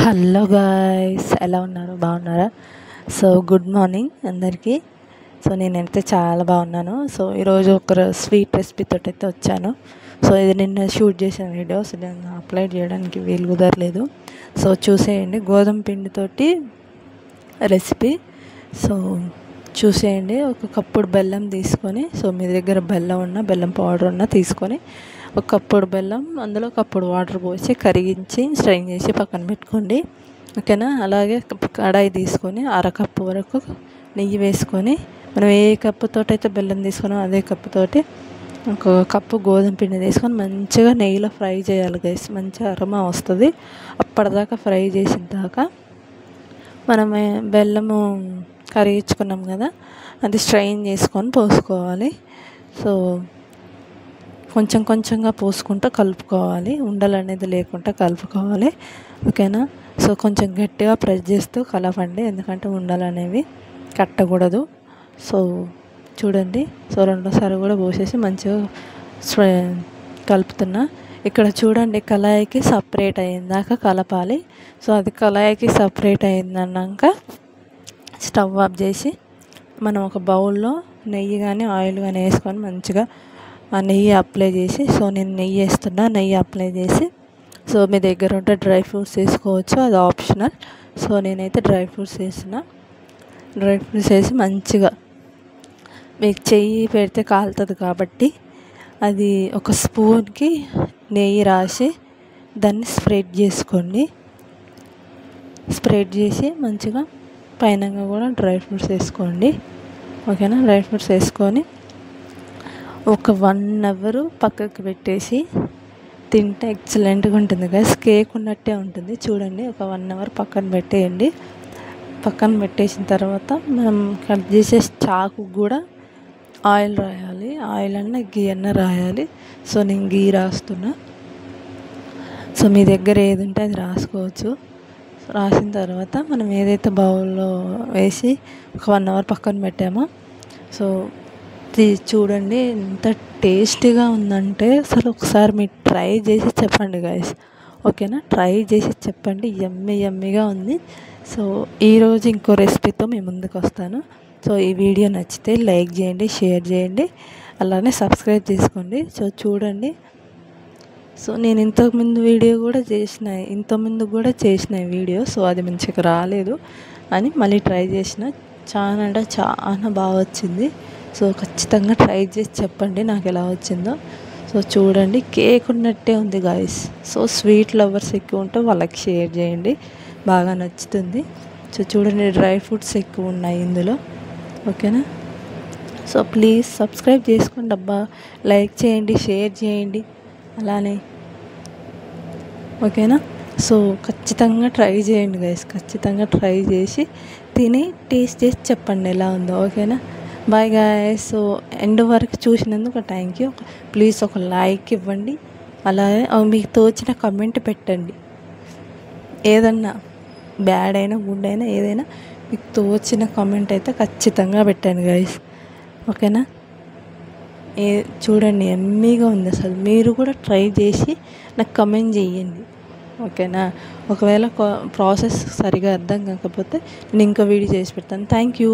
Hello guys, ఎలా ఉన్నారు? బాగున్నారా? సో గుడ్ మార్నింగ్ అందరికీ. సో నేనైతే చాలా బాగున్నాను. సో ఈరోజు ఒక స్వీట్ రెసిపీతో అయితే వచ్చాను. సో ఇది నిన్న షూట్ చేసిన వీడియో. సో నేను అప్లోడ్ చేయడానికి వీలు కుదరలేదు. సో చూసేయండి, గోధుమ పిండితోటి రెసిపీ. సో చూసేయండి. ఒక కప్పుడు బెల్లం తీసుకొని, సో మీ దగ్గర బెల్లం పౌడర్ ఉన్న తీసుకొని, ఒక కప్పుడు బెల్లం, అందులో కప్పుడు వాటర్ పోసి కరిగించి స్ట్రైన్ చేసి పక్కన పెట్టుకోండి. ఓకేనా? అలాగే కడాయి తీసుకొని అరకప్పు వరకు నెయ్యి వేసుకొని, మనం ఏ కప్పుతోటి అయితే బెల్లం తీసుకున్నామో అదే కప్పుతోటి ఒక కప్పు గోధుమ పిండి తీసుకొని మంచిగా నెయ్యిలో ఫ్రై చేయాలి గైస్. మంచిగా అరోమా వస్తుంది. అప్పటిదాకా ఫ్రై చేసిన దాకా మనం బెల్లము కరిగించుకున్నాం కదా, అది స్ట్రైన్ చేసుకొని పోసుకోవాలి. సో కొంచెం కొంచెంగా పోసుకుంటూ కలుపుకోవాలి, ఉండలు అనేది లేకుండా కలుపుకోవాలి. ఓకేనా? సో కొంచెం గట్టిగా ప్రెస్ చేస్తూ కలపండి, ఎందుకంటే ఉండలు అనేవి కట్టకూడదు. సో చూడండి. సో రెండోసారి కూడా పోసేసి మంచిగా కలుపుతున్నా. ఇక్కడ చూడండి, కళాయికి సపరేట్ అయ్యిందాక కలపాలి. సో అది కళాయికి సపరేట్ అయిందన్నాక స్టవ్ ఆఫ్ చేసి మనం ఒక బౌల్లో నెయ్యి కానీ ఆయిల్ కానీ వేసుకొని మంచిగా ఆ నెయ్యి అప్లై చేసి, సో నేను నెయ్యి వేస్తున్నా, నెయ్యి అప్లై చేసి, సో మీ దగ్గర ఉంటే డ్రై ఫ్రూట్స్ వేసుకోవచ్చు, అది ఆప్షనల్. సో నేనైతే డ్రై ఫ్రూట్స్ వేసి మంచిగా, మీకు చెయ్యి పెడితే కాలుతుంది కాబట్టి అది ఒక స్పూన్కి నెయ్యి రాసి దాన్ని స్ప్రెడ్ చేసుకోండి. స్ప్రెడ్ చేసి మంచిగా పైన కూడా డ్రై ఫ్రూట్స్ వేసుకోండి. ఓకేనా? డ్రై ఫ్రూట్స్ వేసుకొని ఒక 1 అవర్ పక్కకి పెట్టేసి తింటే ఎక్సలెంట్గా ఉంటుంది గైస్. కేక్ ఉన్నట్టే ఉంటుంది. చూడండి, ఒక 1 అవర్ పక్కన పెట్టేయండి. పక్కన పెట్టేసిన తర్వాత మనం కట్ చేసే చాకు కూడా ఆయిల్ రాయాలి. ఆయిల్ అన్న గీ అన్న రాయాలి. సో నేను గీ రాస్తున్నా. సో మీ దగ్గర ఏది ఉంటే అది రాసుకోవచ్చు. రాసిన తర్వాత మనం ఏదైతే బౌల్లో వేసి ఒక 1 అవర్ పక్కన పెట్టామో, సో చూడండి ఎంత టేస్టీగా ఉందంటే అసలు ఒకసారి మీరు ట్రై చేసి చెప్పండి గైస్. ఓకేనా? ట్రై చేసి చెప్పండి. యమ్మీగా ఉంది. సో ఈరోజు ఇంకో రెసిపీతో మీ ముందుకు వస్తాను. సో ఈ వీడియో నచ్చితే లైక్ చేయండి, షేర్ చేయండి, అలానే సబ్స్క్రైబ్ చేసుకోండి. సో చూడండి. సో నేను ఇంతకుముందు కూడా చేసిన వీడియో, సో అది మంచిగా రాలేదు అని మళ్ళీ ట్రై చేసిన. చాలా అంటే చాలా బాగా వచ్చింది. సో ఖచ్చితంగా ట్రై చేసి చెప్పండి నాకు ఎలా వచ్చిందో. సో చూడండి, కేక్ ఉన్నట్టే ఉంది గాయస్. సో స్వీట్ లవర్స్ ఎక్కువ ఉంటే వాళ్ళకి షేర్ చేయండి, బాగా నచ్చుతుంది. సో చూడండి, డ్రై ఫ్రూట్స్ ఎక్కువ ఉన్నాయి ఇందులో. ఓకేనా? సో ప్లీజ్ సబ్స్క్రైబ్ చేసుకోండి అబ్బా, లైక్ చేయండి, షేర్ చేయండి అలానే. ఓకేనా? సో ఖచ్చితంగా ట్రై చేయండి గైస్. ఖచ్చితంగా ట్రై చేసి తిని టేస్ట్ చేసి చెప్పండి ఎలా ఉందో. ఓకేనా? Bye guys. సో ఎండ్ వరకు చూసినందుకు థ్యాంక్ యూ. ప్లీజ్ ఒక లైక్ ఇవ్వండి, అలాగే మీకు తోచిన కమెంట్ పెట్టండి. ఏదన్నా బ్యాడ్ అయినా గుడ్ అయినా ఏదైనా మీకు తోచిన కామెంట్ అయితే ఖచ్చితంగా పెట్టండి గైస్. ఓకేనా? చూడండి, యమ్మీగా ఉంది అసలు. మీరు కూడా ట్రై చేసి నాకు కమెంట్ చేయండి. ఓకేనా? ఒకవేళ ప్రాసెస్ సరిగా అర్థం కాకపోతే నేను ఇంకో వీడియో చేసి పెడతాను. Thank you.